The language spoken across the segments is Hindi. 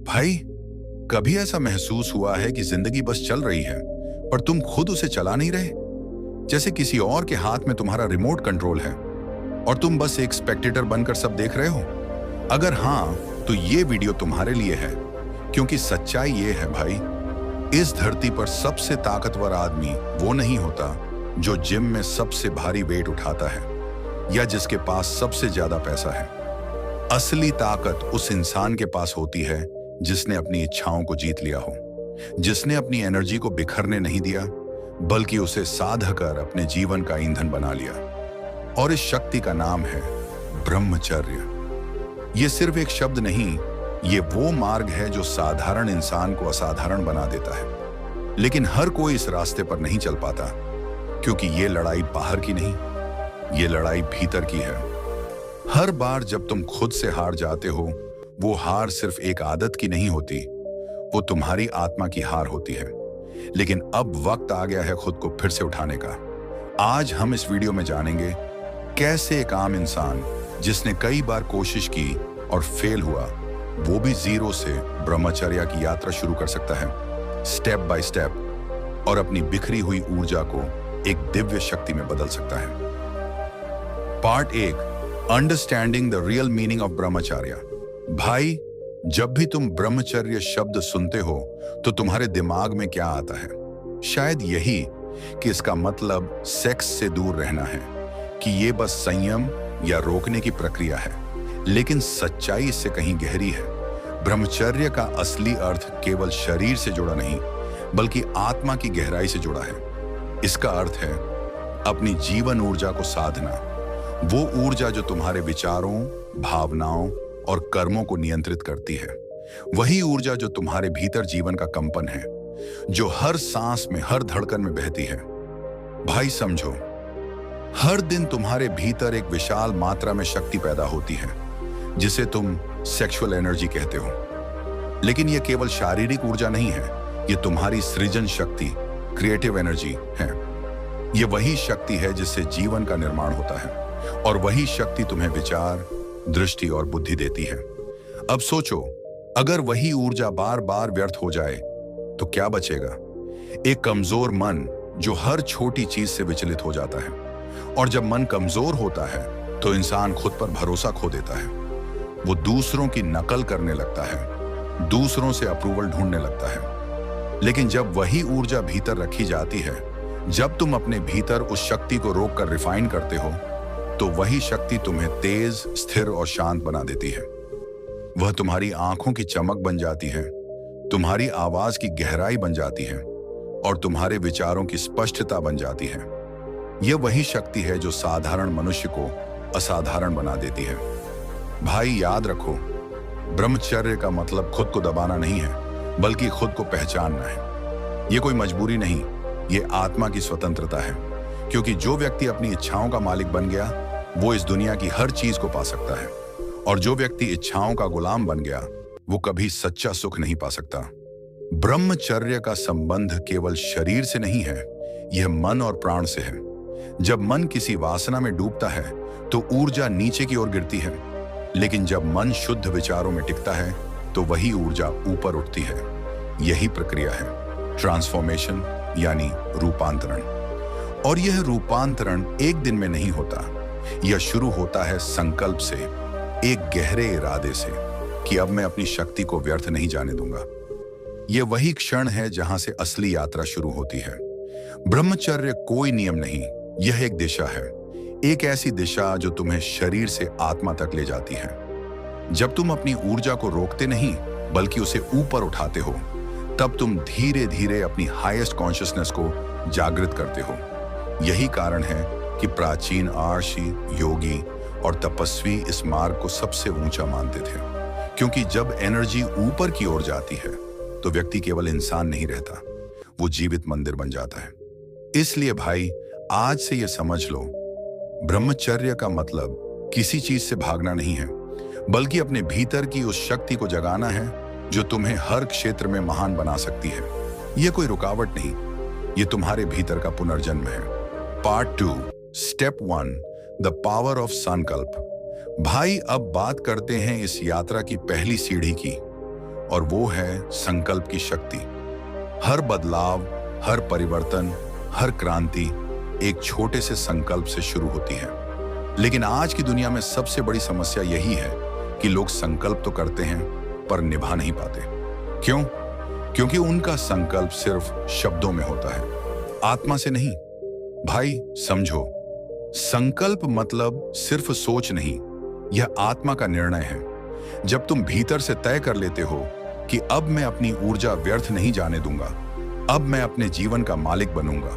भाई, कभी ऐसा महसूस हुआ है कि जिंदगी बस चल रही है पर तुम खुद उसे चला नहीं रहे? जैसे किसी और के हाथ में तुम्हारा रिमोट कंट्रोल है और तुम बस एक स्पेक्टेटर बनकर सब देख रहे हो? अगर हाँ, तो ये वीडियो तुम्हारे लिए है, क्योंकि सच्चाई ये है भाई, इस धरती पर सबसे ताकतवर आदमी वो नहीं होता जो जिम में सबसे भारी वेट उठाता है या जिसके पास सबसे ज्यादा पैसा है। असली ताकत उस इंसान के पास होती है जिसने अपनी इच्छाओं को जीत लिया हो, जिसने अपनी एनर्जी को बिखरने नहीं दिया बल्कि उसे साध कर अपने जीवन का ईंधन बना लिया। और इस शक्ति का नाम है ब्रह्मचर्य। ये सिर्फ एक शब्द नहीं, ये वो मार्ग है जो साधारण इंसान को असाधारण बना देता है। लेकिन हर कोई इस रास्ते पर नहीं चल पाता, क्योंकि ये लड़ाई बाहर की नहीं, ये लड़ाई भीतर की है। हर बार जब तुम खुद से हार जाते हो, वो हार सिर्फ एक आदत की नहीं होती, वो तुम्हारी आत्मा की हार होती है। लेकिन अब वक्त आ गया है खुद को फिर से उठाने का। आज हम इस वीडियो में जानेंगे कैसे एक आम इंसान जिसने कई बार कोशिश की और फेल हुआ, वो भी जीरो से ब्रह्मचर्य की यात्रा शुरू कर सकता है, स्टेप बाय स्टेप, और अपनी बिखरी हुई ऊर्जा को एक दिव्य शक्ति में बदल सकता है। Part 1, understanding the real meaning of ब्रह्मचर्य। भाई, जब भी तुम ब्रह्मचर्य शब्द सुनते हो तो तुम्हारे दिमाग में क्या आता है? शायद यही कि इसका मतलब सेक्स से दूर रहना है, कि ये बस संयम या रोकने की प्रक्रिया है। लेकिन सच्चाई इससे कहीं गहरी है। ब्रह्मचर्य का असली अर्थ केवल शरीर से जुड़ा नहीं, बल्कि आत्मा की गहराई से जुड़ा है। इसका अर्थ है अपनी जीवन ऊर्जा को साधना, वो ऊर्जा जो तुम्हारे विचारों, भावनाओं और कर्मों को नियंत्रित करती है। वही ऊर्जा जो तुम्हारे भीतर जीवन का कंपन है, जो हर सांस में, हर धड़कन में बहती है। भाई समझो, हर दिन तुम्हारे भीतर एक विशाल मात्रा में शक्ति पैदा होती है, जिसे तुम सेक्सुअल एनर्जी कहते हो। लेकिन यह केवल शारीरिक ऊर्जा नहीं है, यह तुम्हारी सृजन शक्ति, क्रिएटिव एनर्जी है। यह वही शक्ति है जिससे जीवन का निर्माण होता है, और वही शक्ति तुम्हें विचार, दृष्टि और बुद्धि देती है। अब सोचो, अगर वही ऊर्जा बार बार व्यर्थ हो जाए तो क्या बचेगा? एक कमजोर मन जो हर छोटी चीज से विचलित हो जाता है। और जब मन कमजोर होता है तो इंसान खुद पर भरोसा खो देता है। वो दूसरों की नकल करने लगता है, दूसरों से अप्रूवल ढूंढने लगता है। लेकिन जब वही ऊर्जा भीतर रखी जाती है, जब तुम अपने भीतर उस शक्ति को रोककर रिफाइन करते हो, तो वही शक्ति तुम्हें तेज, स्थिर और शांत बना देती है। वह तुम्हारी आंखों की चमक बन जाती है, तुम्हारी आवाज की गहराई बन जाती है, और तुम्हारे विचारों की स्पष्टता बन जाती है। यह वही शक्ति है जो साधारण मनुष्य को असाधारण बना देती है। भाई याद रखो, ब्रह्मचर्य का मतलब खुद को दबाना नहीं है, बल्कि खुद को पहचानना है। यह कोई मजबूरी नहीं, यह आत्मा की स्वतंत्रता है। क्योंकि जो व्यक्ति अपनी इच्छाओं का मालिक बन गया, वो इस दुनिया की हर चीज को पा सकता है। और जो व्यक्ति इच्छाओं का गुलाम बन गया, वो कभी सच्चा सुख नहीं पा सकता। ब्रह्मचर्य का संबंध केवल शरीर से नहीं है, यह मन और प्राण से है। जब मन किसी वासना में डूबता है तो ऊर्जा नीचे की ओर गिरती है, लेकिन जब मन शुद्ध विचारों में टिकता है तो वही ऊर्जा ऊपर उठती है। यही प्रक्रिया है ट्रांसफॉर्मेशन, यानी रूपांतरण। और यह रूपांतरण एक दिन में नहीं होता। यह शुरू होता है संकल्प से, एक गहरे इरादे से कि अब मैं अपनी शक्ति को व्यर्थ नहीं जाने दूंगा। यह वही क्षण है जहां से असली यात्रा शुरू होती है। ब्रह्मचर्य कोई नियम नहीं, यह एक दिशा है, एक ऐसी दिशा जो तुम्हें शरीर से आत्मा तक ले जाती है। जब तुम अपनी ऊर्जा को रोकते नहीं बल्कि उसे ऊपर उठाते हो, तब तुम धीरे धीरे अपनी हाईएस्ट कॉन्शियसनेस को जागृत करते हो। यही कारण है कि प्राचीन आर्षि, योगी और तपस्वी इस मार्ग को सबसे ऊंचा मानते थे। क्योंकि जब एनर्जी ऊपर की ओर जाती है तो व्यक्ति केवल इंसान नहीं रहता, वो जीवित मंदिर बन जाता है। इसलिए भाई, आज से ये समझ लो, ब्रह्मचर्य का मतलब किसी चीज से भागना नहीं है, बल्कि अपने भीतर की उस शक्ति को जगाना है जो तुम्हें हर क्षेत्र में महान बना सकती है। यह कोई रुकावट नहीं, ये तुम्हारे भीतर का पुनर्जन्म है। Part 2, step 1, the power of संकल्प। भाई, अब बात करते हैं इस यात्रा की पहली सीढ़ी की, और वो है संकल्प की शक्ति। हर बदलाव, हर परिवर्तन, हर क्रांति एक छोटे से संकल्प से शुरू होती है। लेकिन आज की दुनिया में सबसे बड़ी समस्या यही है कि लोग संकल्प तो करते हैं पर निभा नहीं पाते। क्यों? क्योंकि उनका संकल्प सिर्फ शब्दों में होता है, आत्मा से नहीं। भाई समझो, संकल्प मतलब सिर्फ सोच नहीं, यह आत्मा का निर्णय है। जब तुम भीतर से तय कर लेते हो कि अब मैं अपनी ऊर्जा व्यर्थ नहीं जाने दूंगा, अब मैं अपने जीवन का मालिक बनूंगा,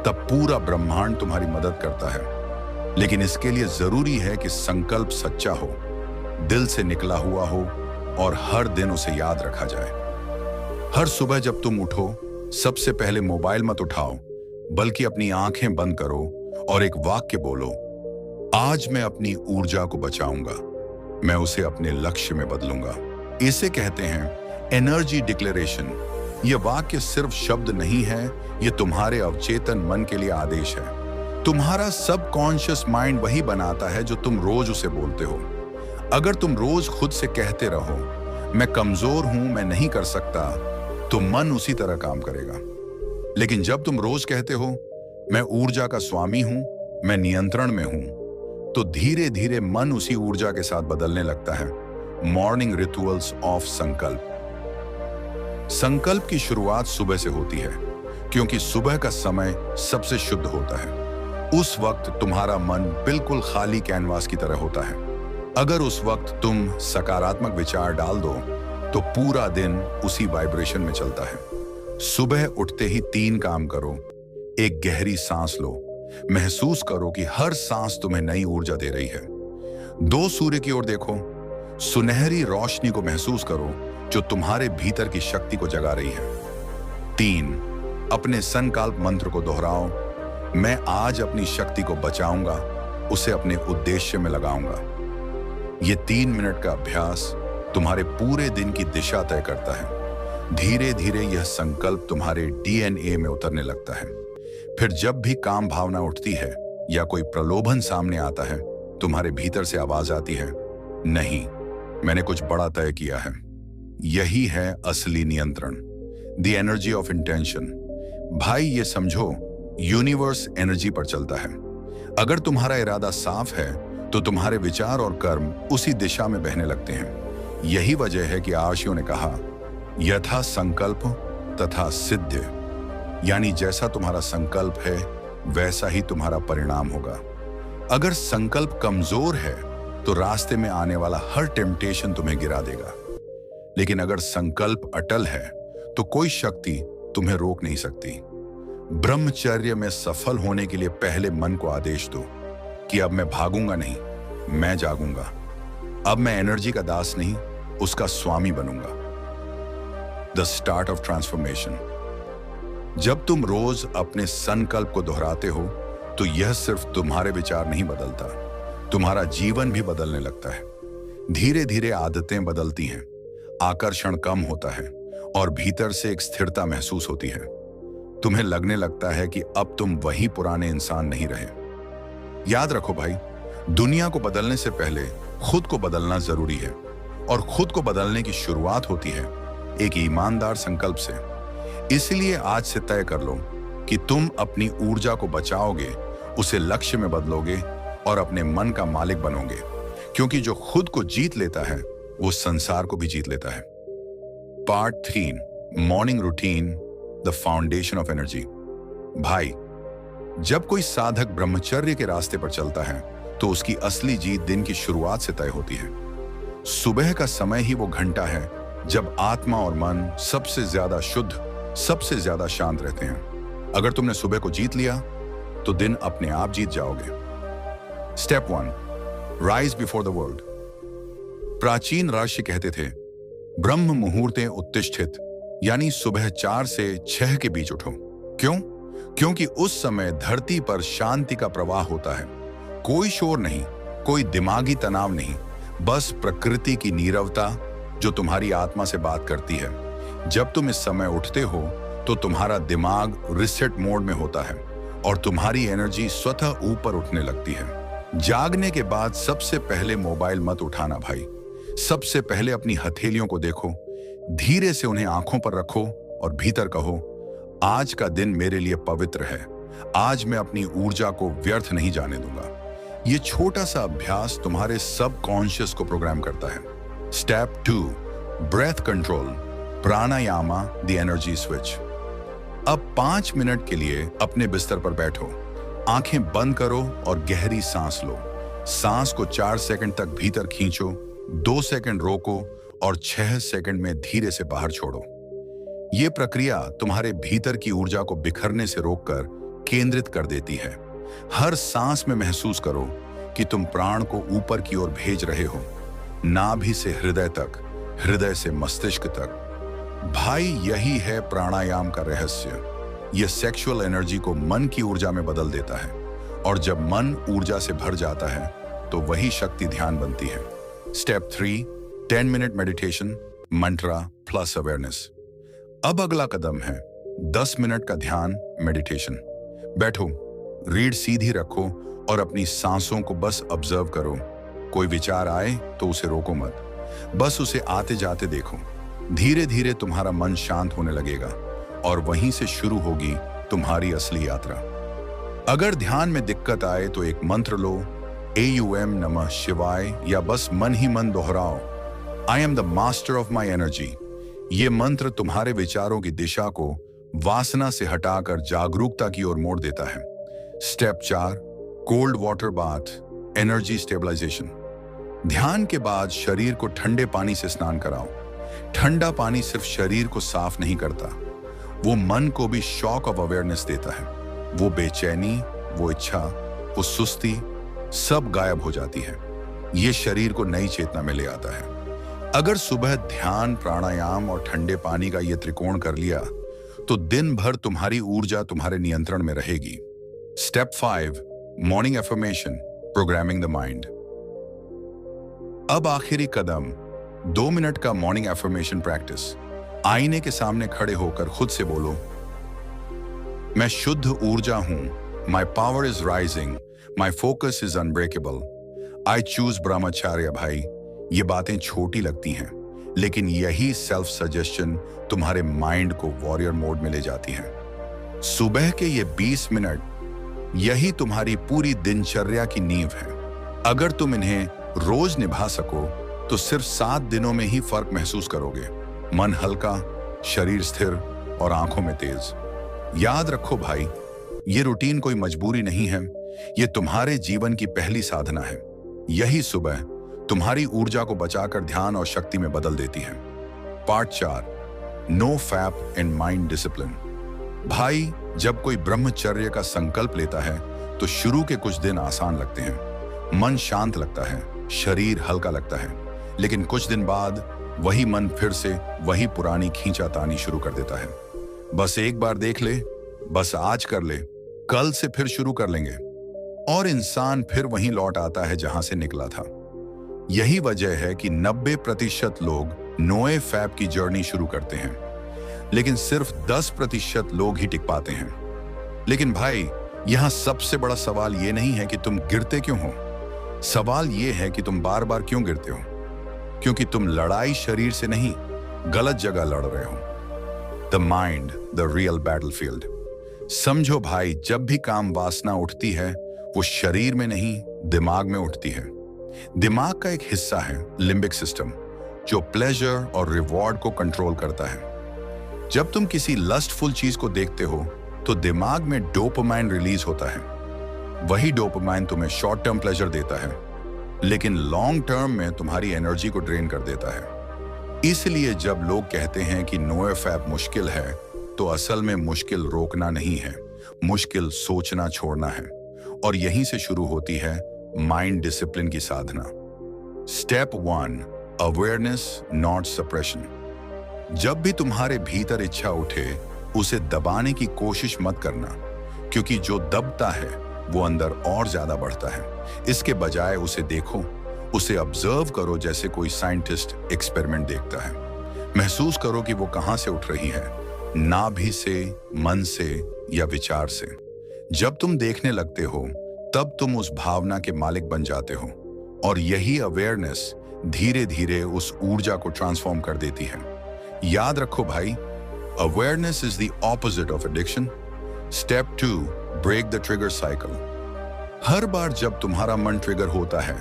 तब पूरा ब्रह्मांड तुम्हारी मदद करता है। लेकिन इसके लिए जरूरी है कि संकल्प सच्चा हो, दिल से निकला हुआ हो और हर दिन उसे याद रखा जाए। हर सुबह जब तुम उठो, सबसे पहले मोबाइल मत उठाओ, बल्कि अपनी आंखें बंद करो और एक वाक्य बोलो, आज मैं अपनी ऊर्जा को बचाऊंगा, मैं उसे अपने लक्ष्य में बदलूंगा। इसे कहते हैं एनर्जी डिक्लेरेशन। यह वाक्य सिर्फ शब्द नहीं है, यह तुम्हारे अवचेतन मन के लिए आदेश है। तुम्हारा सबकॉन्शियस माइंड वही बनाता है जो तुम रोज उसे बोलते हो। अगर तुम रोज खुद से कहते रहो, मैं कमजोर हूं, मैं नहीं कर सकता, तो मन उसी तरह काम करेगा। लेकिन जब तुम रोज कहते हो, मैं ऊर्जा का स्वामी हूं, मैं नियंत्रण में हूं, तो धीरे धीरे मन उसी ऊर्जा के साथ बदलने लगता है। मॉर्निंग रिचुअल्स ऑफ संकल्प। संकल्प की शुरुआत सुबह से होती है, क्योंकि सुबह का समय सबसे शुद्ध होता है। उस वक्त तुम्हारा मन बिल्कुल खाली कैनवास की तरह होता है। अगर उस वक्त तुम सकारात्मक विचार डाल दो, तो पूरा दिन उसी वाइब्रेशन में चलता है। सुबह उठते ही 3 काम करो। एक गहरी सांस लो, महसूस करो कि हर सांस तुम्हें नई ऊर्जा दे रही है। 2 सूर्य की ओर देखो, सुनहरी रोशनी को महसूस करो जो तुम्हारे भीतर की शक्ति को जगा रही है। 3 अपने संकल्प मंत्र को दोहराओ, मैं आज अपनी शक्ति को बचाऊंगा, उसे अपने उद्देश्य में लगाऊंगा। ये 3 मिनट का अभ्यास तुम्हारे पूरे दिन की दिशा तय करता है। धीरे धीरे यह संकल्प तुम्हारे डीएनए में उतरने लगता है। फिर जब भी काम भावना उठती है या कोई प्रलोभन सामने आता है, तुम्हारे भीतर से आवाज आती है, नहीं, मैंने कुछ बड़ा तय किया है। यही है असली नियंत्रण, द एनर्जी ऑफ इंटेंशन। भाई ये समझो, यूनिवर्स एनर्जी पर चलता है। अगर तुम्हारा इरादा साफ है, तो तुम्हारे विचार और कर्म उसी दिशा में बहने लगते हैं। यही वजह है कि आर्षियों ने कहा, यथा संकल्प तथा सिद्ध, यानी जैसा तुम्हारा संकल्प है वैसा ही तुम्हारा परिणाम होगा। अगर संकल्प कमजोर है तो रास्ते में आने वाला हर टेम्पटेशन तुम्हें गिरा देगा। लेकिन अगर संकल्प अटल है तो कोई शक्ति तुम्हें रोक नहीं सकती। ब्रह्मचर्य में सफल होने के लिए पहले मन को आदेश दो कि अब मैं भागूंगा नहीं, मैं जागूंगा। अब मैं एनर्जी का दास नहीं, उसका स्वामी बनूंगा। The start of transformation. जब तुम रोज अपने संकल्प को दोहराते हो, तो यह सिर्फ तुम्हारे विचार नहीं बदलता, तुम्हारा जीवन भी बदलने लगता है। धीरे धीरे आदतें बदलती हैं, आकर्षण कम होता है और भीतर से एक स्थिरता महसूस होती है। तुम्हें लगने लगता है कि अब तुम वही पुराने इंसान नहीं रहे। याद रखो भाई, दुनिया को बदलने से पहले खुद को बदलना जरूरी है, और खुद को बदलने की शुरुआत होती है एक ईमानदार संकल्प से। इसलिए आज से तय कर लो कि तुम अपनी ऊर्जा को बचाओगे, उसे लक्ष्य में बदलोगे और अपने मन का मालिक बनोगे, क्योंकि जो खुद को जीत लेता है वो संसार को भी जीत लेता है। Part 3, morning routine, the foundation of energy. भाई, जब कोई साधक ब्रह्मचर्य के रास्ते पर चलता है तो उसकी असली जीत दिन की शुरुआत से तय होती है। सुबह का समय ही वो घंटा है जब आत्मा और मन सबसे ज्यादा शुद्ध, सबसे ज्यादा शांत रहते हैं। अगर तुमने सुबह को जीत लिया तो दिन अपने आप जीत जाओगे। Step 1, rise before the world. प्राचीन ऋषि कहते थे, ब्रह्म मुहूर्ते उत्तिष्ठित, यानी सुबह 4 से 6 के बीच उठो। क्यों? क्योंकि उस समय धरती पर शांति का प्रवाह होता है। कोई शोर नहीं, कोई दिमागी तनाव नहीं, बस प्रकृति की नीरवता जो तुम्हारी आत्मा से बात करती है। जब तुम इस समय उठते हो तो तुम्हारा दिमाग रिसेट मोड में होता है और तुम्हारी एनर्जी स्वतः ऊपर उठने लगती है। जागने के बाद सबसे पहले मोबाइल मत उठाना भाई। सबसे पहले अपनी हथेलियों को देखो, धीरे से उन्हें आंखों पर रखो और भीतर कहो, आज का दिन मेरे लिए पवित्र है। आज मैं अपनी ऊर्जा को व्यर्थ नहीं जाने दूंगा। ये छोटा सा अभ्यास तुम्हारे सबकॉन्शियस को प्रोग्राम करता है। Step 2, breath control, pranayama the energy switch. अब 5 मिनट के लिए अपने बिस्तर पर बैठो, आंखें बंद करो और गहरी सांस लो। सांस को 4 सेकंड तक भीतर खींचो, 2 सेकंड रोको और 6 सेकंड में धीरे से बाहर छोड़ो। यह प्रक्रिया तुम्हारे भीतर की ऊर्जा को बिखरने से रोककर केंद्रित कर देती है। हर सांस में महसूस करो कि तुम प्राण को ऊपर की ओर भेज रहे हो, नाभि से हृदय तक, हृदय से मस्तिष्क तक। भाई, यही है प्राणायाम का रहस्य। यह सेक्सुअल एनर्जी को मन की ऊर्जा में बदल देता है, और जब मन ऊर्जा से भर जाता है तो वही शक्ति ध्यान बनती है। स्टेप 3, 10 मिनट मेडिटेशन, मंत्रा प्लस अवेयरनेस। अब अगला कदम है 10 मिनट का ध्यान मेडिटेशन। बैठो, रीढ़ सीधी रखो और अपनी सांसों को बस ऑब्जर्व करो। कोई विचार आए तो उसे रोको मत, बस उसे आते जाते देखो। धीरे धीरे तुम्हारा मन शांत होने लगेगा और वहीं से शुरू होगी तुम्हारी असली यात्रा। अगर ध्यान में दिक्कत आए तो एक मंत्र लो, AUM नमः शिवाय, या बस मन ही मन दोहराओ, I am the master of my energy. ये मंत्र तुम्हारे विचारों की दिशा को वासना से हटाकर जागरूकता की ओर मोड़ देता है। Step 4, cold water bath, energy stabilisation. ध्यान के बाद शरीर को ठंडे पानी से स्नान कराओ। ठंडा पानी सिर्फ शरीर को साफ नहीं करता, वो मन को भी शॉक ऑफ अवेयरनेस देता है। वो बेचैनी, वो इच्छा, वो सुस्ती सब गायब हो जाती है। ये शरीर को नई चेतना में ले आता है। अगर सुबह ध्यान, प्राणायाम और ठंडे पानी का ये त्रिकोण कर लिया तो दिन भर तुम्हारी ऊर्जा तुम्हारे नियंत्रण में रहेगी। Step 5, morning affirmation, programming the mind. अब आखिरी कदम, 2 मिनट का मॉर्निंग एफर्मेशन प्रैक्टिस। आईने के सामने खड़े होकर खुद से बोलो, मैं शुद्ध ऊर्जा हूं, my power is rising, my focus is unbreakable, I choose brahmacharya. भाई, ये बातें छोटी लगती हैं, लेकिन यही सेल्फ सजेशन तुम्हारे माइंड को वॉरियर मोड में ले जाती है। सुबह के ये 20 मिनट, यही तुम्हारी पूरी दिनचर्या की नींव है। अगर तुम इन्हें रोज निभा सको तो सिर्फ 7 दिनों में ही फर्क महसूस करोगे। मन हल्का, शरीर स्थिर और आंखों में तेज। याद रखो भाई, ये रूटीन कोई मजबूरी नहीं है, ये तुम्हारे जीवन की पहली साधना है। यही सुबह तुम्हारी ऊर्जा को बचाकर ध्यान और शक्ति में बदल देती है। Part 4, no fap and mind discipline. भाई, जब कोई ब्रह्मचर्य का संकल्प लेता है तो शुरू के कुछ दिन आसान लगते हैं। मन शांत लगता है, शरीर हल्का लगता है, लेकिन कुछ दिन बाद वही मन फिर से वही पुरानी खींचातानी शुरू कर देता है। बस एक बार देख ले, बस आज कर ले, कल से फिर शुरू कर लेंगे, और इंसान फिर वहीं लौट आता है जहां से निकला था। यही वजह है कि 90% लोग नोए फैप की जर्नी शुरू करते हैं, लेकिन सिर्फ 10% लोग ही टिक पाते हैं। लेकिन भाई, यहां सबसे बड़ा सवाल यह नहीं है कि तुम गिरते क्यों हो, सवाल यह है कि तुम बार बार क्यों गिरते हो। क्योंकि तुम लड़ाई शरीर से नहीं, गलत जगह लड़ रहे हो। The mind, the real battlefield. समझो भाई, जब भी काम वासना उठती है वो शरीर में नहीं, दिमाग में उठती है। दिमाग का एक हिस्सा है लिम्बिक सिस्टम, जो प्लेजर और रिवॉर्ड को कंट्रोल करता है। जब तुम किसी लस्टफुल चीज को देखते हो तो दिमाग में डोपामाइन रिलीज होता है। वही डोपामाइन तुम्हें शॉर्ट टर्म प्लेजर देता है, लेकिन लॉन्ग टर्म में तुम्हारी एनर्जी को ड्रेन कर देता है। इसलिए जब लोग कहते हैं कि नो एफएप मुश्किल है, तो असल में मुश्किल रोकना नहीं है, मुश्किल सोचना छोड़ना है। और यहीं से शुरू होती है माइंड डिसिप्लिन की साधना। Step 1, awareness not suppression. जब भी तुम्हारे भीतर इच्छा उठे, उसे दबाने की कोशिश मत करना, क्योंकि जो दबता है वो अंदर और ज्यादा बढ़ता है। इसके बजाय उसे देखो, उसे ऑब्जर्व करो जैसे कोई साइंटिस्ट एक्सपेरिमेंट देखता है। महसूस करो कि वो कहां से उठ रही है, नाभि से, मन से या विचार से। जब तुम देखने लगते हो तब तुम उस भावना के मालिक बन जाते हो, और यही अवेयरनेस धीरे धीरे उस ऊर्जा को ट्रांसफॉर्म कर देती है। याद रखो भाई, awareness is the opposite of addiction. Step 2, break the trigger cycle. हर बार जब तुम्हारा मन ट्रिगर होता है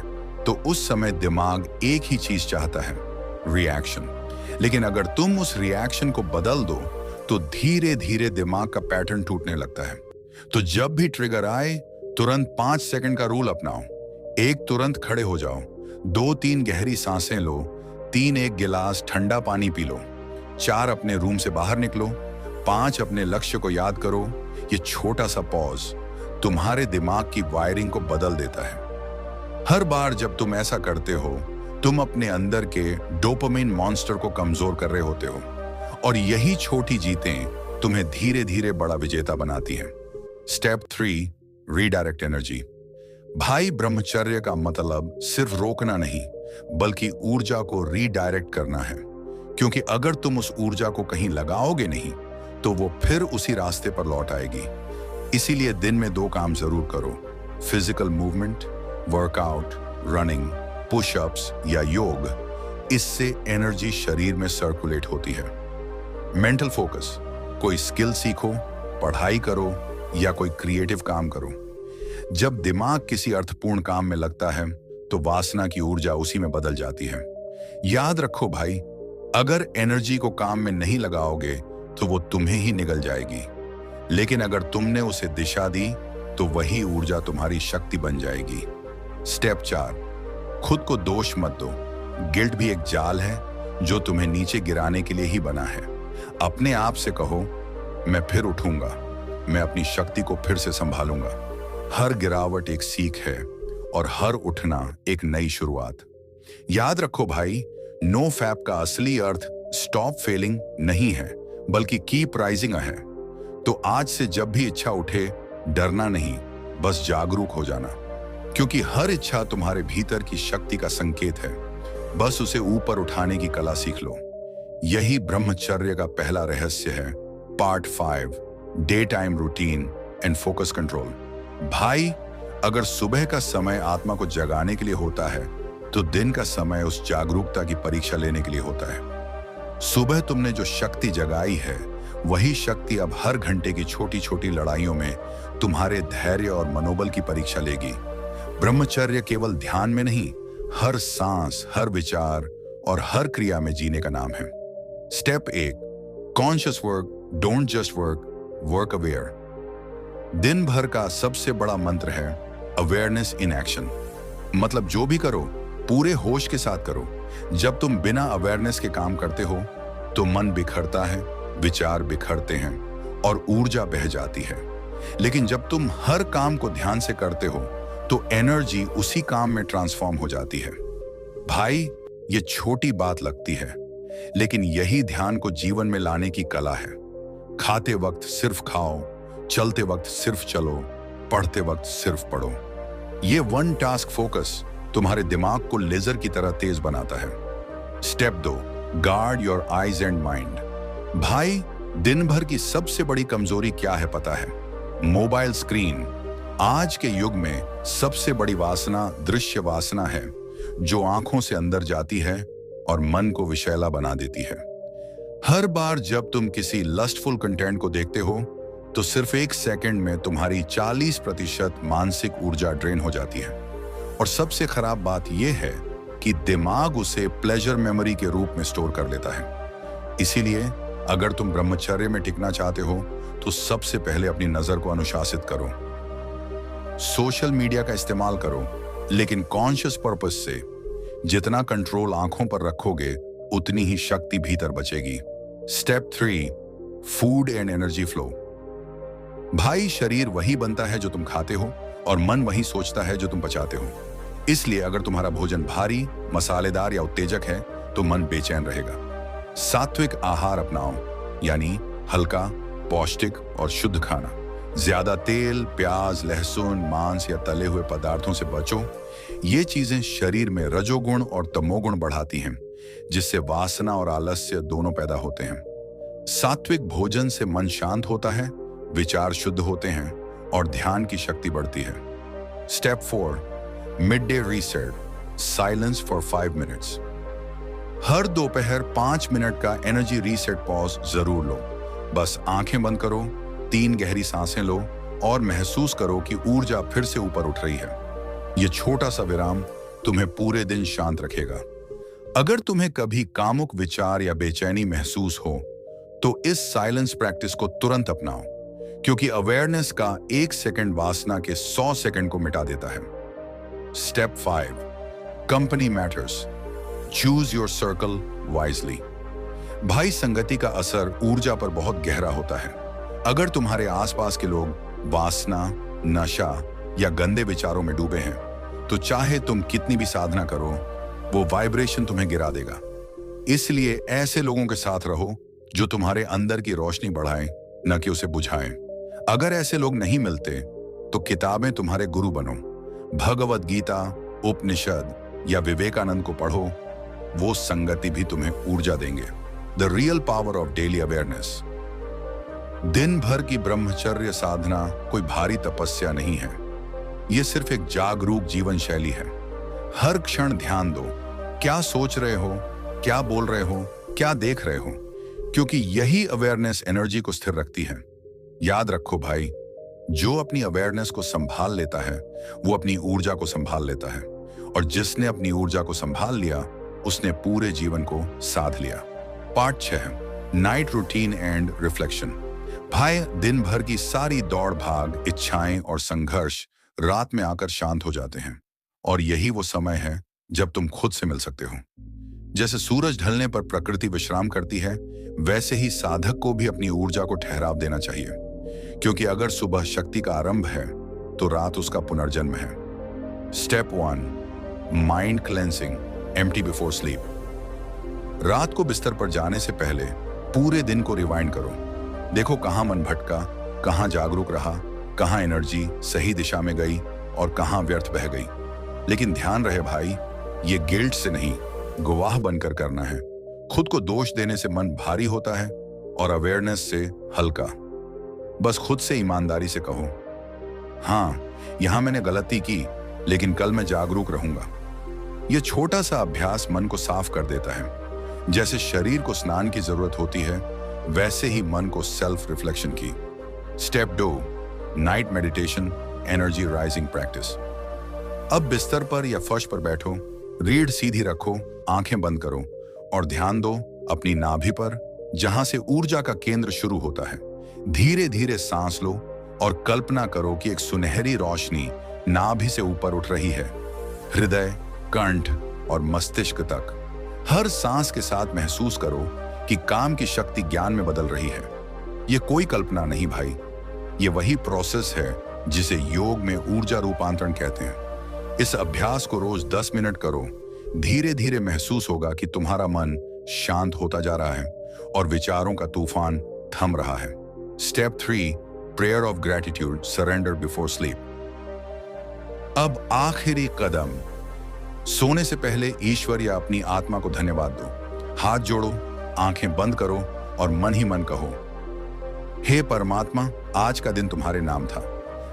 तो उस समय दिमाग एक ही चीज चाहता है, रिएक्शन। लेकिन अगर तुम उस रिएक्शन को बदल दो तो धीरे धीरे दिमाग का पैटर्न टूटने लगता है। तो जब भी ट्रिगर आए तुरंत 5 सेकंड का रूल अपनाओ। 1, तुरंत खड़े हो जाओ। 2, 3 गहरी सांसें लो। 3, 1 गिलास ठंडा पानी पी लो। 4, अपने रूम से बाहर निकलो। 5, अपने लक्ष्य को याद करो। ये छोटा सा पॉज तुम्हारे दिमाग की वायरिंग को बदल देता है। हर बार जब तुम ऐसा करते हो तुम अपने अंदर के डोपामिन मॉन्स्टर को कमजोर कर रहे होते हो, और यही छोटी जीतें तुम्हें धीरे धीरे बड़ा विजेता बनाती हैं। Step 3, redirect energy. भाई, ब्रह्मचर्य का मतलब सिर्फ रोकना नहीं बल्कि ऊर्जा को रीडायरेक्ट करना है। क्योंकि अगर तुम उस ऊर्जा को कहीं लगाओगे नहीं तो वो फिर उसी रास्ते पर लौट आएगी। इसीलिए दिन में 2 काम जरूर करो, physical movement, workout, running, pushups या योग। इससे एनर्जी शरीर में सर्कुलेट होती है। मेंटल फोकस, कोई स्किल सीखो, पढ़ाई करो या कोई क्रिएटिव काम करो। जब दिमाग किसी अर्थपूर्ण काम में लगता है तो वासना की ऊर्जा उसी में बदल जाती है। याद रखो भाई, अगर एनर्जी को काम में नहीं लगाओगे तो वो तुम्हें ही निगल जाएगी, लेकिन अगर तुमने उसे दिशा दी तो वही ऊर्जा तुम्हारी शक्ति बन जाएगी। स्टेप 4, खुद को दोष मत दो। गिल्ट भी एक जाल है जो तुम्हें नीचे गिराने के लिए ही बना है। अपने आप से कहो, मैं फिर उठूंगा, मैं अपनी शक्ति को फिर से संभालूंगा। हर गिरावट एक सीख है और हर उठना एक नई शुरुआत। याद रखो भाई, नो फैप का असली अर्थ स्टॉप फेलिंग नहीं है बल्कि कीप राइजिंग है। तो आज से जब भी इच्छा उठे, डरना नहीं, बस जागरूक हो जाना। क्योंकि हर इच्छा तुम्हारे भीतर की शक्ति का संकेत है। बस उसे ऊपर उठाने की कला सीख लो। यही ब्रह्मचर्य का पहला रहस्य है। Part 5, day time routine and focus control. भाई, अगर सुबह का समय आत्मा को जगाने के लिए होता है तो दिन का समय उस जागरूकता की परीक्षा लेने के लिए होता है। सुबह तुमने जो शक्ति जगाई है वही शक्ति अब हर घंटे की छोटी छोटी लड़ाइयों में तुम्हारे धैर्य और मनोबल की परीक्षा लेगी। ब्रह्मचर्य केवल ध्यान में नहीं, हर सांस, हर विचार और हर क्रिया में जीने का नाम है। Step 1, conscious work, don't just work, work aware. दिन भर का सबसे बड़ा मंत्र है अवेयरनेस इन एक्शन। मतलब जो भी करो पूरे होश के साथ करो। जब तुम बिना अवेयरनेस के काम करते हो तो मन बिखरता है, विचार बिखरते हैं और ऊर्जा बह जाती है। लेकिन जब तुम हर काम को ध्यान से करते हो तो एनर्जी उसी काम में ट्रांसफॉर्म हो जाती है। भाई, ये छोटी बात लगती है लेकिन यही ध्यान को जीवन में लाने की कला है। खाते वक्त सिर्फ खाओ, चलते वक्त सिर्फ चलो, पढ़ते वक्त सिर्फ पढ़ो। ये 1 टास्क फोकस तुम्हारे दिमाग को लेजर की तरह तेज बनाता है। Step 2, guard your eyes and mind. भाई, दिन भर की सबसे बड़ी कमजोरी क्या है पता है? Mobile screen. आज के युग में सबसे बड़ी वासना दृश्य वासना है, जो आंखों से अंदर जाती है और मन को विषैला बना देती है। हर बार जब तुम किसी लस्टफुल कंटेंट को देखते हो तो सिर्फ 1 सेकंड में तुम्हारी 40% मानसिक ऊर्जा ड्रेन हो जाती है। और सबसे खराब बात यह है कि दिमाग उसे प्लेजर मेमोरी के रूप में स्टोर कर लेता है। इसीलिए अगर तुम ब्रह्मचर्य में टिकना चाहते हो तो सबसे पहले अपनी नजर को अनुशासित करो। सोशल मीडिया का इस्तेमाल करो, लेकिन कॉन्शियस पर्पस से। जितना कंट्रोल आंखों पर रखोगे उतनी ही शक्ति भीतर बचेगी। Step 3, food and energy flow. भाई, शरीर वही बनता है जो तुम खाते हो और मन वही सोचता है जो तुम पचाते हो। इसलिए अगर तुम्हारा भोजन भारी, मसालेदार या उत्तेजक है तो मन बेचैन रहेगा। सात्विक आहार अपनाओ, यानी हल्का, पौष्टिक और शुद्ध खाना। ज्यादा तेल, प्याज, लहसुन, मांस या तले हुए पदार्थों से बचो। ये चीजें शरीर में रजोगुण और तमोगुण बढ़ाती हैं, जिससे वासना और आलस्य दोनों पैदा होते हैं। सात्विक भोजन से मन शांत होता है, विचार शुद्ध होते हैं और ध्यान की शक्ति बढ़ती है। Step 4, mid day reset, silence for 5 minutes. हर दोपहर 5 मिनट का एनर्जी रीसेट पॉज जरूर लो। बस आंखें बंद करो, 3 गहरी सांसें लो और महसूस करो कि ऊर्जा फिर से ऊपर उठ रही है। यह छोटा सा विराम तुम्हें पूरे दिन शांत रखेगा। अगर तुम्हें कभी कामुक विचार या बेचैनी महसूस हो तो इस साइलेंस प्रैक्टिस को तुरंत अपनाओ, क्योंकि अवेयरनेस का 1 सेकंड वासना के 100 सेकंड को मिटा देता है। Step 5, company matters. Choose your circle wisely. भाई, संगति का असर ऊर्जा पर बहुत गहरा होता है। अगर तुम्हारे आसपास के लोग वासना, नशा या गंदे विचारों में डूबे हैं, तो चाहे तुम कितनी भी साधना करो, वो वाइब्रेशन तुम्हें गिरा देगा। इसलिए ऐसे लोगों के साथ रहो जो तुम्हारे अंदर की रोशनी बढ़ाएं, न कि उसे बुझाएं। अगर ऐसे लोग नहीं मिलते तो किताबें तुम्हारे गुरु बनो। भगवद गीता, उपनिषद या विवेकानंद को पढ़ो। वो संगति भी तुम्हें ऊर्जा देंगे। The real power of daily awareness. दिन भर की ब्रह्मचर्य साधना कोई भारी तपस्या नहीं है। यह सिर्फ एक जागरूक जीवन शैली है। हर क्षण ध्यान दो, क्या सोच रहे हो, क्या बोल रहे हो, क्या देख रहे हो, क्योंकि यही अवेयरनेस एनर्जी को स्थिर रखती है। याद रखो भाई, जो अपनी अवेयरनेस को संभाल लेता है वो अपनी ऊर्जा को संभाल लेता है, और जिसने अपनी ऊर्जा को संभाल लिया उसने पूरे जीवन को साध लिया। Part 6, night routine and reflection. भाई, दिन भर की सारी दौड़ भाग, इच्छाएं और संघर्ष रात में आकर शांत हो जाते हैं, और यही वो समय है जब तुम खुद से मिल सकते हो। जैसे सूरज ढलने पर प्रकृति विश्राम करती है, वैसे ही साधक को भी अपनी ऊर्जा को ठहराव देना चाहिए, क्योंकि अगर सुबह शक्ति का आरंभ है तो रात उसका पुनर्जन्म है। Step 1, mind cleansing, empty before sleep. रात को बिस्तर पर जाने से पहले पूरे दिन को रिवाइंड करो। देखो कहां मन भटका, कहां जागरूक रहा, कहां एनर्जी सही दिशा में गई और कहां व्यर्थ बह गई। लेकिन ध्यान रहे भाई, ये गिल्ट से नहीं, गवाह बनकर करना है। खुद को दोष देने से मन भारी होता है और अवेयरनेस से हल्का। बस खुद से ईमानदारी से कहो, हाँ, यहां मैंने गलती की, लेकिन कल मैं जागरूक रहूंगा। यह छोटा सा अभ्यास मन को साफ कर देता है। जैसे शरीर को स्नान की जरूरत होती है, वैसे ही मन को सेल्फ रिफ्लेक्शन की। Step 2, night meditation, energy rising practice. अब बिस्तर पर या फर्श पर बैठो, रीढ़ सीधी रखो, आंखें बंद करो और ध्यान दो अपनी नाभि पर, जहां से ऊर्जा का केंद्र शुरू होता है। धीरे धीरे सांस लो और कल्पना करो कि एक सुनहरी रोशनी नाभि से ऊपर उठ रही है, हृदय, कंठ और मस्तिष्क तक। हर सांस के साथ महसूस करो कि काम की शक्ति ज्ञान में बदल रही है। यह कोई कल्पना नहीं भाई, ये वही प्रोसेस है जिसे योग में ऊर्जा रूपांतरण कहते हैं। इस अभ्यास को रोज 10 मिनट करो। धीरे धीरे महसूस होगा कि तुम्हारा मन शांत होता जा रहा है और विचारों का तूफान थम रहा है। Step 3, prayer of gratitude, surrender before sleep. अब आखिरी कदम, सोने से पहले ईश्वर या अपनी आत्मा को धन्यवाद दो। हाथ जोड़ो, आंखें बंद करो और मन ही मन कहो, हे परमात्मा, आज का दिन तुम्हारे नाम था।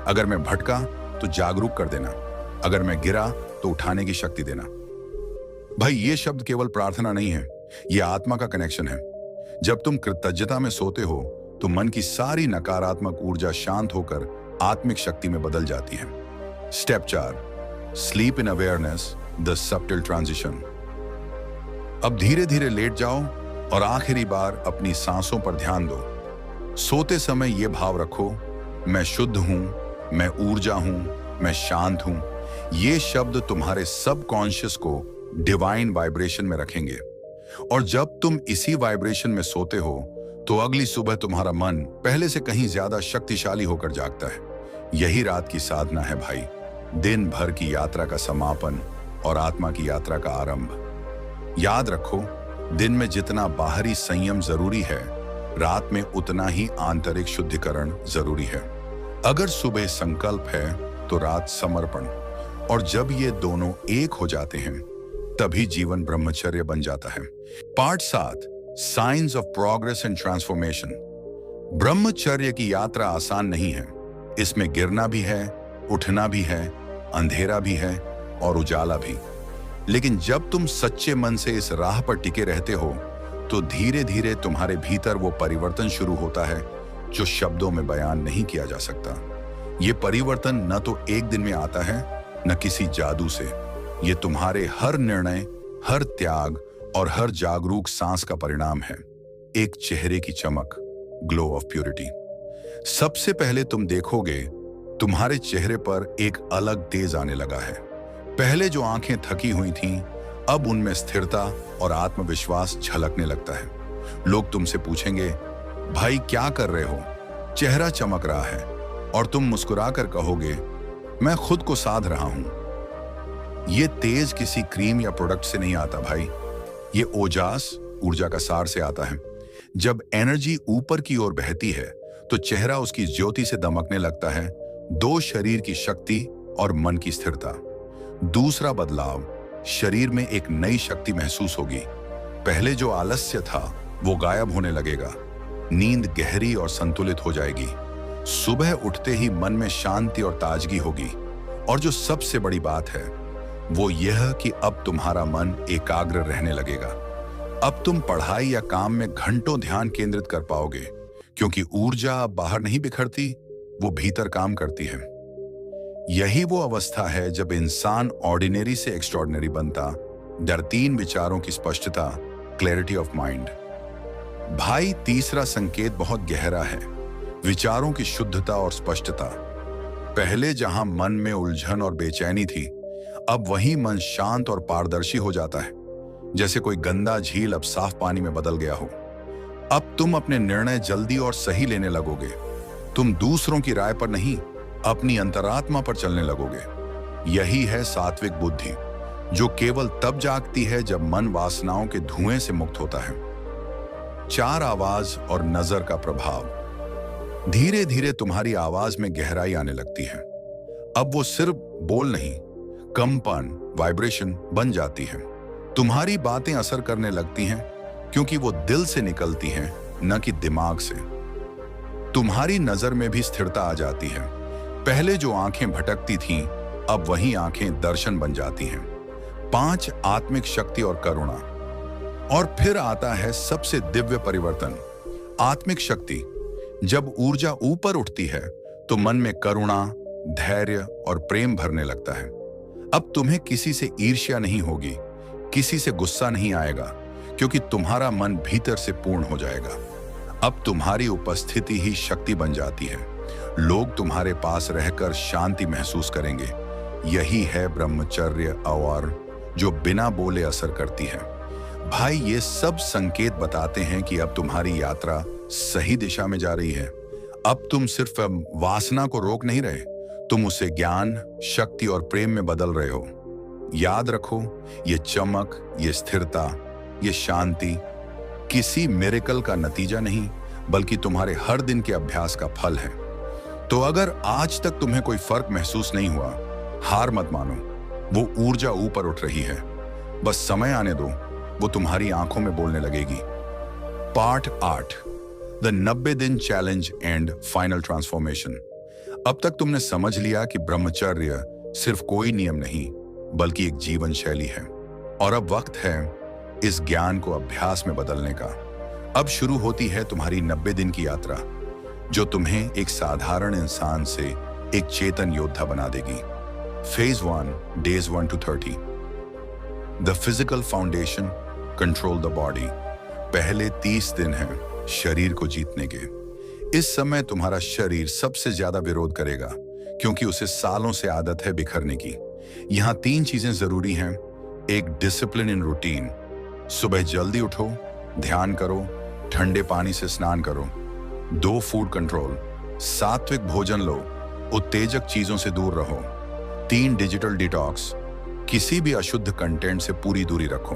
अगर मैं भटका तो जागरूक कर देना, अगर मैं गिरा तो उठाने की शक्ति देना। भाई, ये शब्द केवल प्रार्थना नहीं है, ये आत्मा का कनेक्शन है। जब तुम कृतज्ञता में सोते हो तो मन की सारी नकारात्मक ऊर्जा शांत होकर आत्मिक शक्ति में बदल जाती है। Step 4, sleep in awareness, the subtle transition. अब धीरे धीरे लेट जाओ और आखिरी बार अपनी सांसों पर ध्यान दो। सोते समय यह भाव रखो, मैं शुद्ध हूं, मैं ऊर्जा हूं, मैं शांत हूं। ये शब्द तुम्हारे सबकॉन्शियस को डिवाइन वाइब्रेशन में रखेंगे, और जब तुम इसी वाइब्रेशन में सोते हो तो अगली सुबह तुम्हारा मन पहले से कहीं ज्यादा शक्तिशाली होकर जागता है। यही रात की साधना है भाई, दिन भर की यात्रा का समापन और आत्मा की यात्रा का आरंभ। याद रखो, दिन में जितना बाहरी संयम जरूरी है, रात में उतना ही आंतरिक शुद्धिकरण जरूरी है। अगर सुबह संकल्प है तो रात समर्पण, और जब ये दोनों एक हो जाते हैं तभी जीवन ब्रह्मचर्य बन जाता है। Part 7, science of progress and transformation. ब्रह्मचर्य की यात्रा आसान नहीं है। इसमें गिरना भी है, उठना भी है, अंधेरा भी है और उजाला भी। लेकिन जब तुम सच्चे मन से इस राह पर टिके रहते हो तो धीरे धीरे तुम्हारे भीतर वो परिवर्तन शुरू होता है जो शब्दों में बयान नहीं किया जा सकता। ये परिवर्तन न तो एक दिन में आता है न किसी जादू से। ये तुम्हारे हर निर्णय, हर त्याग और हर जागरूक सांस का परिणाम है। एक चेहरे की चमक, ग्लो ऑफ प्योरिटी। सबसे पहले तुम देखोगे तुम्हारे चेहरे पर एक अलग तेज आने लगा है। पहले जो आंखें थकी हुई थीं, अब उनमें स्थिरता और आत्मविश्वास झलकने लगता है। लोग तुमसे पूछेंगे, भाई क्या कर रहे हो? चेहरा चमक रहा है। और तुम मुस्कुराकर कहोगे, मैं खुद को साध रहा हूं। ये तेज किसी क्रीम या प्रोडक्ट से नहीं आता भाई, ये ओजास, ऊर्जा का सार से आता है। जब एनर्जी ऊपर की ओर बहती है तो चेहरा उसकी ज्योति से दमकने लगता है। दो, शरीर की शक्ति और मन की स्थिरता। दूसरा बदलाव, शरीर में एक नई शक्ति महसूस होगी। पहले जो आलस्य था वो गायब होने लगेगा। नींद गहरी और संतुलित हो जाएगी। सुबह उठते ही मन में शांति और ताजगी होगी। और जो सबसे बड़ी बात है वो यह कि अब तुम्हारा मन एकाग्र रहने लगेगा। अब तुम पढ़ाई या काम में घंटों ध्यान केंद्रित कर पाओगे, क्योंकि ऊर्जा अब बाहर नहीं बिखरती, वो भीतर काम करती है। यही वो अवस्था है जब इंसान ऑर्डिनरी से एक्स्ट्रॉर्डिनरी बनता। दर 3 विचारों की स्पष्टता, क्लैरिटी ऑफ माइंड। भाई, तीसरा संकेत बहुत गहरा है, विचारों की शुद्धता और स्पष्टता। पहले जहां मन में उलझन और बेचैनी थी, अब वही मन शांत और पारदर्शी हो जाता है। जैसे कोई गंदा झील अब साफ पानी में बदल गया हो। अब तुम अपने निर्णय जल्दी और सही लेने लगोगे। तुम दूसरों की राय पर नहीं, अपनी अंतरात्मा पर चलने लगोगे। यही है सात्विक बुद्धि, जो केवल तब जागती है जब मन वासनाओं के धुएं से मुक्त होता है। 4, आवाज और नजर का प्रभाव। धीरे धीरे तुम्हारी आवाज में गहराई आने लगती है। अब वो सिर्फ बोल नहीं, कंपन, वाइब्रेशन बन जाती है। तुम्हारी बातें असर करने लगती हैं, क्योंकि वो दिल से निकलती हैं, न कि दिमाग से। तुम्हारी नजर में भी स्थिरता आ जाती है। पहले जो आंखें भटकती थीं, अब वही आंखें दर्शन बन जाती हैं। 5, आत्मिक शक्ति और करुणा। और फिर आता है सबसे दिव्य परिवर्तन, आत्मिक शक्ति। जब ऊर्जा ऊपर उठती है तो मन में करुणा, धैर्य और प्रेम भरने लगता है। अब तुम्हें किसी से ईर्ष्या नहीं होगी, किसी से गुस्सा नहीं आएगा, क्योंकि तुम्हारा मन भीतर से पूर्ण हो जाएगा। अब तुम्हारी उपस्थिति ही शक्ति बन जाती है। लोग तुम्हारे पास रहकर शांति महसूस करेंगे। यही है ब्रह्मचर्य और जो बिना बोले असर करती है। भाई, ये सब संकेत बताते हैं कि अब तुम्हारी यात्रा सही दिशा में जा रही है। अब तुम सिर्फ वासना को रोक नहीं रहे, तुम उसे ज्ञान, शक्ति और प्रेम में बदल रहे हो। याद रखो, ये चमक, ये स्थिरता, ये शांति किसी मिरेकल का नतीजा नहीं, बल्कि तुम्हारे हर दिन के अभ्यास का फल है। तो अगर आज तक तुम्हें कोई फर्क महसूस नहीं हुआ, हार मत मानो। वो ऊर्जा ऊपर उठ रही है, बस समय आने दो, वो तुम्हारी आंखों में बोलने लगेगी। पार्ट 8, द 90 दिन चैलेंज एंड फाइनल ट्रांसफॉर्मेशन। अब तक तुमने समझ लिया कि ब्रह्मचर्य सिर्फ कोई नियम नहीं, बल्कि एक जीवन शैली है। और अब वक्त है इस ज्ञान को अभ्यास में बदलने का। अब शुरू होती है तुम्हारी 90 दिन की यात्रा, जो तुम्हें एक साधारण इंसान से एक चेतन योद्धा बना देगी। Phase 1, days 1 to 30। The physical foundation, control the body. पहले 30 दिन हैं शरीर को जीतने के। इस समय तुम्हारा शरीर सबसे ज्यादा विरोध करेगा, क्योंकि उसे सालों से आदत है बिखरने की। यहां 3 चीजें जरूरी हैं। एक, डिसिप्लिन इन रूटीन। सुबह जल्दी उठो, ध्यान करो, ठंडे पानी से स्नान करो। 2, फूड कंट्रोल। सात्विक भोजन लो, उत्तेजक चीजों से दूर रहो। 3, डिजिटल डिटॉक्स। किसी भी अशुद्ध कंटेंट से पूरी दूरी रखो।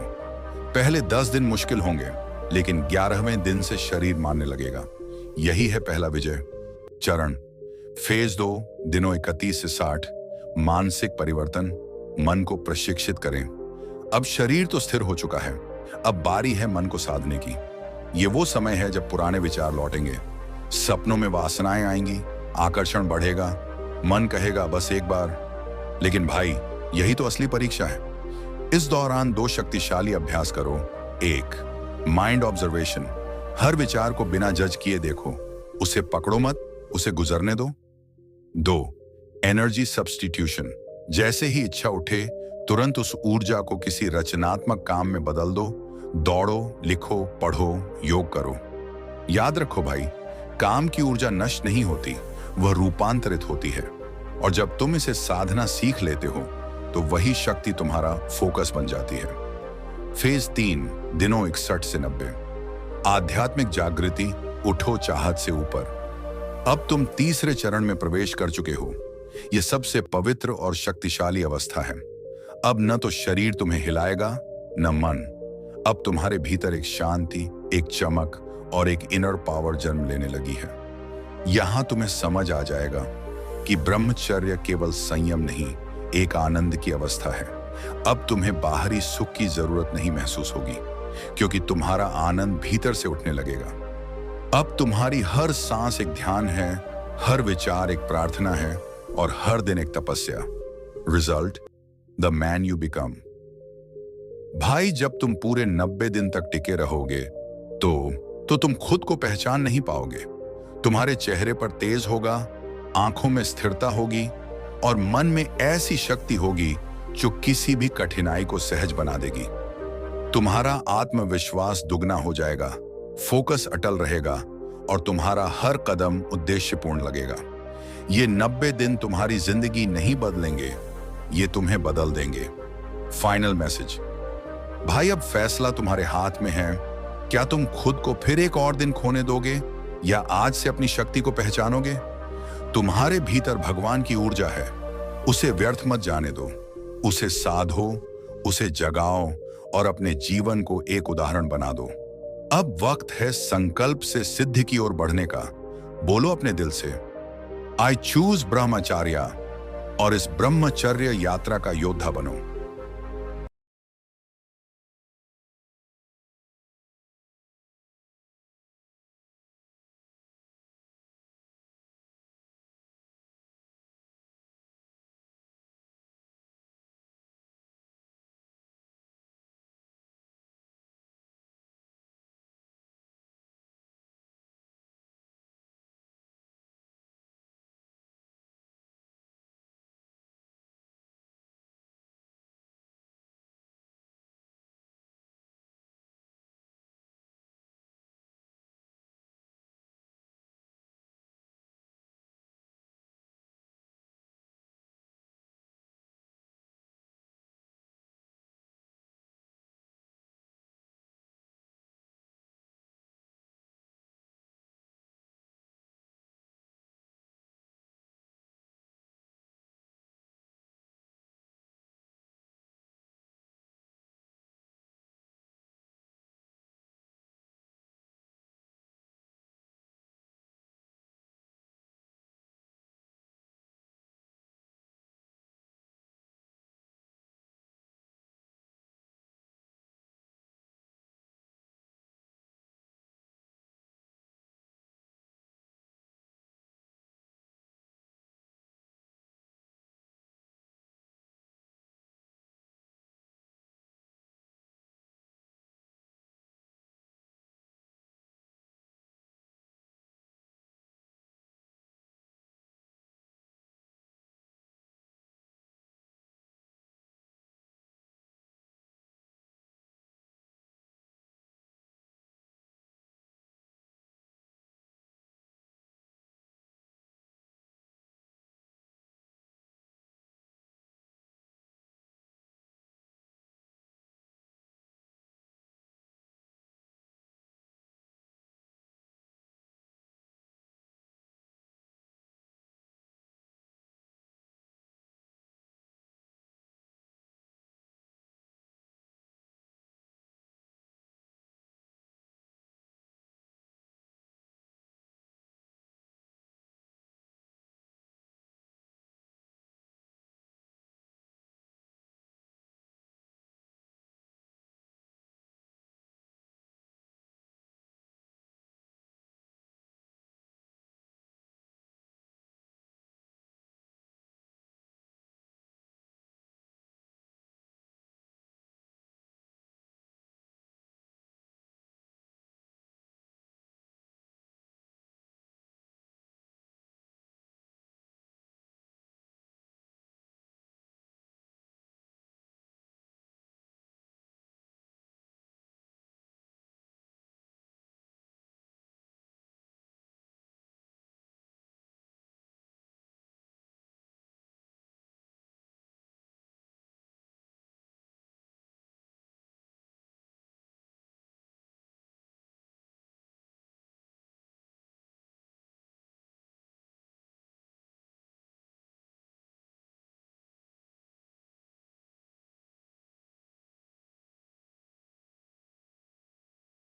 पहले 10 दिन मुश्किल होंगे, लेकिन 11वें दिन से शरीर मानने लगेगा। यही है पहला विजय चरण। फेज 2, दिनों 31 से 60। मानसिक परिवर्तन, मन को प्रशिक्षित करें। अब शरीर तो स्थिर हो चुका है, अब बारी है मन को साधने की। ये वो समय है जब पुराने विचार लौटेंगे, सपनों में वासनाएं आएंगी, आकर्षण बढ़ेगा, मन कहेगा बस एक बार। लेकिन भाई, यही तो असली परीक्षा है। इस दौरान दो शक्तिशाली अभ्यास करो। एक, माइंड ऑब्जर्वेशन। हर विचार को बिना जज किए देखो, उसे पकड़ो मत, उसे गुजरने दो। दो, एनर्जी सब्स्टिट्यूशन। जैसे ही इच्छा उठे तुरंत उस ऊर्जा को किसी रचनात्मक काम में बदल दो। दौड़ो, लिखो, पढ़ो, योग करो। याद रखो भाई, काम की ऊर्जा नष्ट नहीं होती, वह रूपांतरित होती है। और जब तुम इसे साधना सीख लेते हो तो वही शक्ति तुम्हारा फोकस बन जाती है। फेज 3, दिनों 61 से 90। आध्यात्मिक जागृति, उठो चाहत से ऊपर। अब तुम तीसरे चरण में प्रवेश कर चुके हो। यह सबसे पवित्र और शक्तिशाली अवस्था है। अब न तो शरीर तुम्हें हिलाएगा, न मन। अब तुम्हारे भीतर एक शांति, एक चमक और एक इनर पावर जन्म लेने लगी है। यहां तुम्हें समझ आ जाएगा कि ब्रह्मचर्य केवल संयम नहीं, एक आनंद की अवस्था है। अब तुम्हें बाहरी सुख की जरूरत नहीं महसूस होगी, क्योंकि तुम्हारा आनंद भीतर से उठने लगेगा। अब तुम्हारी हर सांस एक ध्यान है, हर विचार एक प्रार्थना है और हर दिन एक तपस्या। Result, the man you become. भाई, जब तुम पूरे 90 दिन तक टिके रहोगे तो तुम खुद को पहचान नहीं पाओगे। तुम्हारे चेहरे पर तेज होगा, आंखों में स्थिरता होगी और मन में ऐसी शक्ति होगी जो किसी भी कठिनाई को सहज बना देगी। तुम्हारा आत्मविश्वास दुगना हो जाएगा, फोकस अटल रहेगा और तुम्हारा हर कदम उद्देश्यपूर्ण लगेगा। ये 90 दिन तुम्हारी जिंदगी नहीं बदलेंगे, ये तुम्हें बदल देंगे। फाइनल मैसेज, भाई, अब फैसला तुम्हारे हाथ में है। क्या तुम खुद को फिर एक और दिन खोने दोगे या आज से अपनी शक्ति को पहचानोगे? तुम्हारे भीतर भगवान की ऊर्जा है, उसे व्यर्थ मत जाने दो। उसे साधो, उसे जगाओ और अपने जीवन को एक उदाहरण बना दो। अब वक्त है संकल्प से सिद्धि की ओर बढ़ने का। बोलो अपने दिल से, आई चूज ब्रह्मचर्य, और इस ब्रह्मचर्य यात्रा का योद्धा बनो।